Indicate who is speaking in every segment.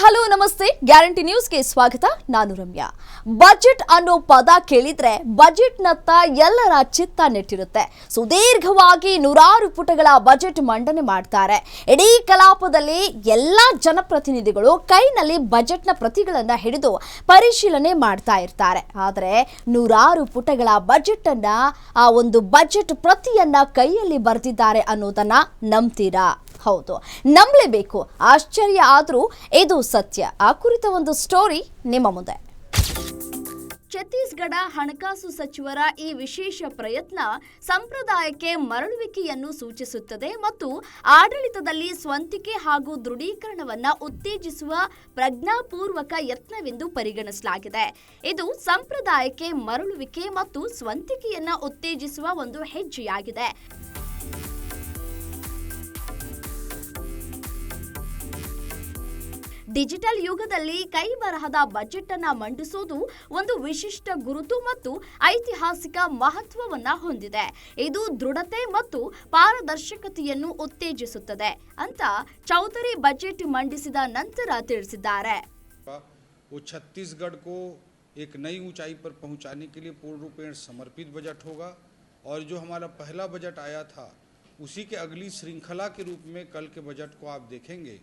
Speaker 1: Hello ನಮಸ್ತೆ, guarantee ನ್ಯೂಸ್ಗೆ ಸ್ವಾಗತ. ನಾನು ರಮ್ಯಾ. ಬಜೆಟ್ ಅನ್ನೋ ಪದ ಕೇಳಿದ್ರೆ ಬಜೆಟ್ನತ್ತ ಎಲ್ಲರ ಚಿತ್ತ ನೆಟ್ಟಿರುತ್ತೆ. ಸುದೀರ್ಘವಾಗಿ ನೂರಾರು ಪುಟಗಳ ಬಜೆಟ್ ಮಂಡನೆ ಮಾಡ್ತಾರೆ. ಇಡೀ ಕಲಾಪದಲ್ಲಿ ಎಲ್ಲಾ ಜನಪ್ರತಿನಿಧಿಗಳು ಕೈನಲ್ಲಿ ಬಜೆಟ್ನ ಪ್ರತಿಗಳನ್ನ ಹಿಡಿದು ಪರಿಶೀಲನೆ ಮಾಡ್ತಾ ಇರ್ತಾರೆ. ಆದರೆ ನೂರಾರು ಪುಟಗಳ ಬಜೆಟ್ ಅನ್ನ ಆ ಒಂದು ಬಜೆಟ್ ಪ್ರತಿಯನ್ನ ಕೈಯಲ್ಲಿ ಬರೆದಿದ್ದಾರೆ ಅನ್ನೋದನ್ನ ನಂಬ್ತೀರಾ? ಹೌದು, ನಂಬಲೇಬೇಕು. ಆಶ್ಚರ್ಯ ಆದ್ರೂ ಇದು ಸತ್ಯ. ಆ ಕುರಿತ ಒಂದು ಸ್ಟೋರಿ ನಿಮ್ಮ ಮುಂದೆ. ಛತ್ತೀಸ್ಗಢ ಹಣಕಾಸು ಸಚಿವರ ಈ ವಿಶೇಷ ಪ್ರಯತ್ನ ಸಂಪ್ರದಾಯಕ್ಕೆ ಮರಳುವಿಕೆಯನ್ನು ಸೂಚಿಸುತ್ತದೆ ಮತ್ತು ಆಡಳಿತದಲ್ಲಿ ಸ್ವಂತಿಕೆ ಹಾಗೂ ದೃಢೀಕರಣವನ್ನು ಉತ್ತೇಜಿಸುವ ಪ್ರಜ್ಞಾಪೂರ್ವಕ ಯತ್ನವೆಂದು ಪರಿಗಣಿಸಲಾಗಿದೆ. ಇದು ಸಂಪ್ರದಾಯಕ್ಕೆ ಮರಳುವಿಕೆ ಮತ್ತು ಸ್ವಂತಿಕೆಯನ್ನು ಉತ್ತೇಜಿಸುವ ಒಂದು ಹೆಜ್ಜೆಯಾಗಿದೆ. ಡಿಜಿಟಲ್ ಯುಗದಲ್ಲಿ ಕೈ ಬರಹದ ಬಜೆಟ್ ಅನ್ನ ಮಂಡಿಸುವುದು ಒಂದು ವಿಶಿಷ್ಟ ಗುರುತು ಮತ್ತು ಐತಿಹಾಸಿಕ ಮಹತ್ವವನ್ನ ಹೊಂದಿದೆ. ಇದು ದೃಢತೆ ಮತ್ತು ಪಾರದರ್ಶಕತೆಯನ್ನು ಉತ್ತೇಜಿಸುತ್ತದೆ ಅಂತ ಚೌಧರಿ ಬಜೆಟ್ ಮಂಡಿಸಿದ ನಂತರ ತಿಳಿಸಿದ್ದಾರೆ.
Speaker 2: छत्तीसगढ़ को एक नई ऊंचाई पर पहुंचाने के लिए पूर्ण रूपेण समर्पित बजट होगा और जो हमारा पहला बजट आया था उसी के अगली श्रृंखला के रूप में कल के बजट को आप देखेंगे.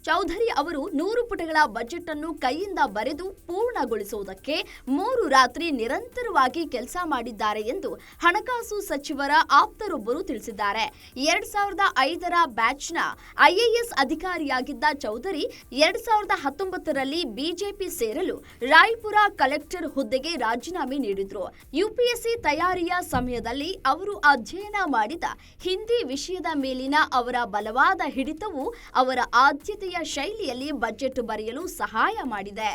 Speaker 1: ಚೌಧರಿ ಅವರು 100 ಪುಟಗಳ ಬಜೆಟ್ ಅನ್ನು ಕೈಯಿಂದ ಬರೆದು ಪೂರ್ಣಗೊಳಿಸುವುದಕ್ಕೆ 3 ರಾತ್ರಿ ನಿರಂತರವಾಗಿ ಕೆಲಸ ಮಾಡಿದ್ದಾರೆ ಎಂದು ಹಣಕಾಸು ಸಚಿವರ ಆಪ್ತರೊಬ್ಬರು ತಿಳಿಸಿದ್ದಾರೆ. 2005ರ ಬ್ಯಾಚ್ನ ಐಎಎಸ್ ಅಧಿಕಾರಿಯಾಗಿದ್ದ ಚೌಧರಿ 2019ರಲ್ಲಿ ಬಿಜೆಪಿ ಸೇರಲು ರಾಯ್ಪುರ ಕಲೆಕ್ಟರ್ ಹುದ್ದೆಗೆ ರಾಜೀನಾಮೆ ನೀಡಿದ್ರು. ಯುಪಿಎಸ್ಸಿ ತಯಾರಿಯ ಸಮಯದಲ್ಲಿ ಅವರು ಅಧ್ಯಯನ ಮಾಡಿದ ಹಿಂದಿ ವಿಷಯದ ಮೇಲಿನ ಅವರ ಬಲವಾದ ಹಿಡಿತವು ಅವರ ಆದ್ಯತೆಯ ಶೈಲಿಯಲ್ಲಿ ಬಜೆಟ್ ಬರೆಯಲು ಸಹಾಯ ಮಾಡಿದೆ.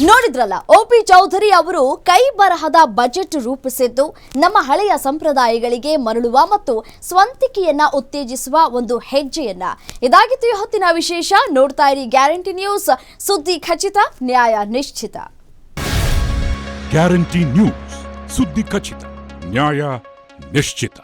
Speaker 1: ನೋಡಿದ್ರಲ್ಲ, ಒಪಿ ಚೌಧರಿ ಅವರು ಕೈ ಬರಹದ ಬಜೆಟ್ ರೂಪಿಸಿದ್ದು ನಮ್ಮ ಹಳೆಯ ಸಂಪ್ರದಾಯಗಳಿಗೆ ಮರಳುವ ಮತ್ತು ಸ್ವಂತಿಕೆಯನ್ನ ಉತ್ತೇಜಿಸುವ ಒಂದು ಹೆಜ್ಜೆಯನ್ನ. ಇದಾಗಿತ್ತು ಹೊತ್ತಿನ ವಿಶೇಷ. ನೋಡ್ತಾ ಇರಿ ಗ್ಯಾರಂಟಿ ನ್ಯೂಸ್, ಸುದ್ದಿ ಖಚಿತ, ನ್ಯಾಯ ನಿಶ್ಚಿತ.
Speaker 3: ಗ್ಯಾರಂಟಿ ನ್ಯೂಸ್, ಸುದ್ದಿ ಖಚಿತ, ನ್ಯಾಯ ನಿಶ್ಚಿತ.